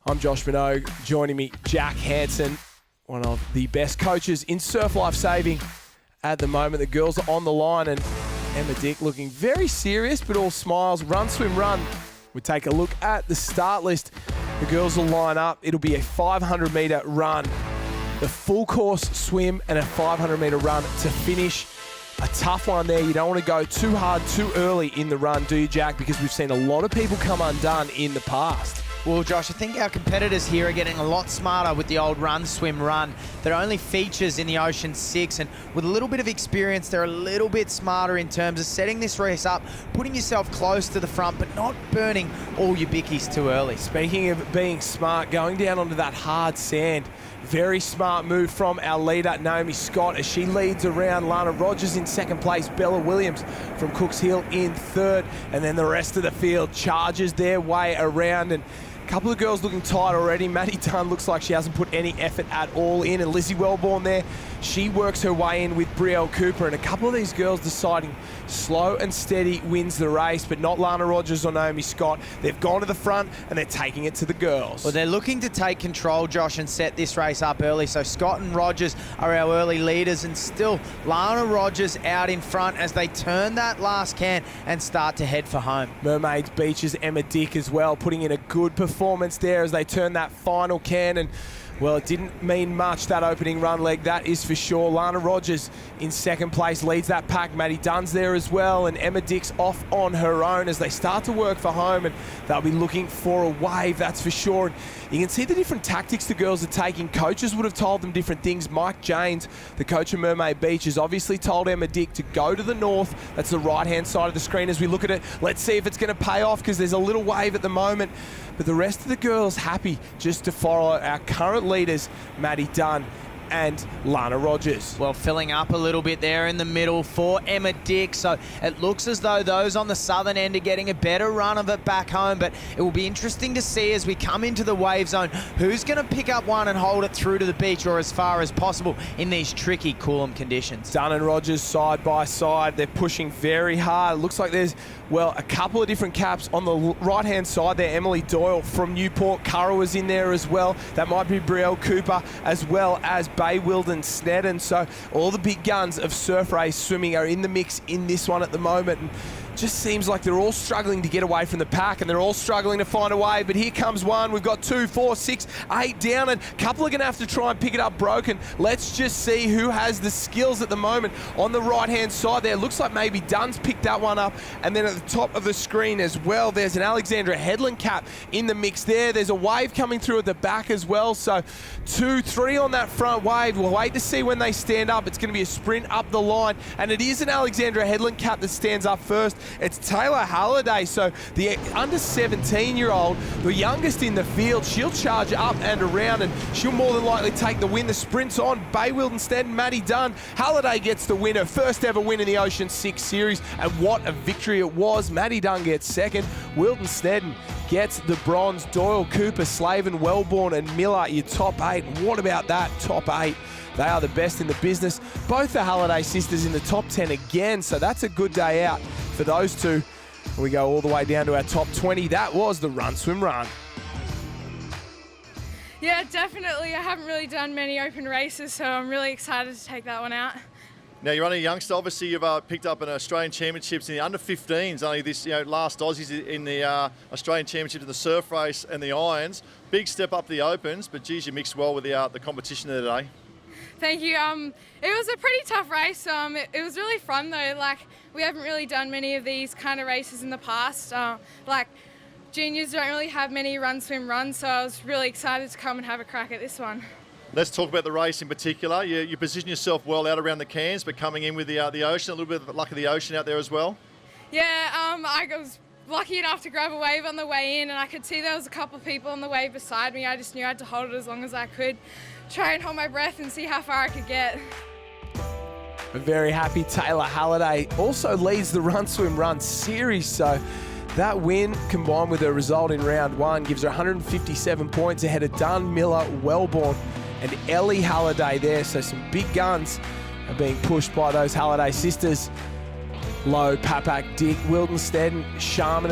I'm Josh Minogue. Joining me, Jack Hansen, one of the best coaches in surf life saving at the moment. The girls are on the line, and Emma Dick looking very serious, but all smiles. Run, swim, run. We take a look at the start list. The girls will line up. It'll be a 500-metre run, the full course swim, and a 500-metre run to finish. A tough one there. You don't want to go too hard too early in the run, do you, Jack? Because we've seen a lot of people come undone in the past. Well, Josh, I think our competitors here are getting a lot smarter with the old run, swim, run. They're only features in the Ocean6, and with a little bit of experience, they're a little bit smarter in terms of setting this race up, putting yourself close to the front, but not burning all your bickies too early. Speaking of being smart, going down onto that hard sand, very smart move from our leader, Naomi Scott, as she leads around. Lana Rogers in second place, Bella Williams from Cooks Hill in third, and then the rest of the field charges their way around. And a couple of girls looking tired already. Maddie Dunn looks like she hasn't put any effort at all in, and Lizzie Wellborn there, she works her way in with Brielle Cooper, and a couple of these girls deciding slow and steady wins the race, but not Lana Rogers or Naomi Scott. They've gone to the front and they're taking it to the girls. Well, they're looking to take control, Josh, and set this race up early. So Scott and Rogers are our early leaders, and still Lana Rogers out in front as they turn that last can and start to head for home. Mermaids Beach's Emma Dick as well, putting in a good performance there as they turn that final can. And well, it didn't mean much, that opening run leg, that is for sure. Lana Rogers in second place leads that pack. Maddie Dunn's there as well, and Emma Dick's off on her own as they start to work for home, and they'll be looking for a wave, that's for sure. And you can see the different tactics the girls are taking. Coaches would have told them different things. Mike Janes, the coach of Mermaid Beach, has obviously told Emma Dick to go to the north. That's the right-hand side of the screen as we look at it. Let's see if it's going to pay off, because there's a little wave at the moment. But the rest of the girls happy just to follow our current leaders, Maddie Dunn and Lana Rogers. Well, filling up a little bit there in the middle for Emma Dick. So it looks as though those on the southern end are getting a better run of it back home, but it will be interesting to see as we come into the wave zone who's going to pick up one and hold it through to the beach or as far as possible in these tricky Coolum conditions. Dunn and Rogers side by side. They're pushing very hard. It looks like there's, well, a couple of different caps on the right-hand side there. Emily Doyle from Newport, Curra was in there as well. That might be Brielle Cooper, as well as Bay Wilden Snedden. So all the big guns of surf race swimming are in the mix in this one at the moment. And just seems like they're all struggling to get away from the pack, and they're all struggling to find a way. But here comes one. We've got 2, 4, 6, 8 down, and a couple are going to have to try and pick it up broken. Let's just see who has the skills at the moment. On the right-hand side there, looks like maybe Dunn's picked that one up. And then at the top of the screen as well, there's an Alexandra Headland cap in the mix there. There's a wave coming through at the back as well. So 2, 3 on that front wave. We'll wait to see when they stand up. It's going to be a sprint up the line, and it is an Alexandra Headland cap that stands up first. It's Taylor Halliday, so the under 17-year-old, the youngest in the field. She'll charge up and around, and she'll more than likely take the win. The sprint's on. Bay Wilden Snedden, Maddie Dunn. Halliday gets the winner. First ever win in the Ocean6 series, and what a victory it was. Maddie Dunn gets second. Wilden Snedden gets the bronze. Doyle, Cooper, Slavin, Wellborn, and Miller, your top 8. What about that top 8? They are the best in the business. Both the Halliday sisters in the top 10 again, so that's a good day out for those two. We go all the way down to our top 20. That was the run, swim, run. Yeah, definitely. I haven't really done many open races, so I'm really excited to take that one out. Now, you're only a youngster. Obviously, you've picked up an Australian Championships in the under-15s, only this last Aussies in the Australian Championships in the surf race and the irons. Big step up the opens, but geez, you mixed well with the competition there today. Thank you. It was a pretty tough race. It was really fun though. Like, we haven't really done many of these kind of races in the past. Like, juniors don't really have many run, swim, run, so I was really excited to come and have a crack at this one. Let's talk about the race in particular. You position yourself well out around the cans, but coming in with the ocean, a little bit of the luck of the ocean out there as well. Yeah, I was lucky enough to grab a wave on the way in, and I could see there was a couple of people on the wave beside me. I just knew I had to hold it as long as I could, try and hold my breath and see how far I could get. A very happy Taylor Halliday also leads the run, swim, run series. So that win combined with her result in round 1 gives her 157 points ahead of Dunn, Miller, Wellborn and Ellie Halliday there. So some big guns are being pushed by those Halliday sisters. Lowe, Papak, Dick, Wilden, Snedden, Sharman and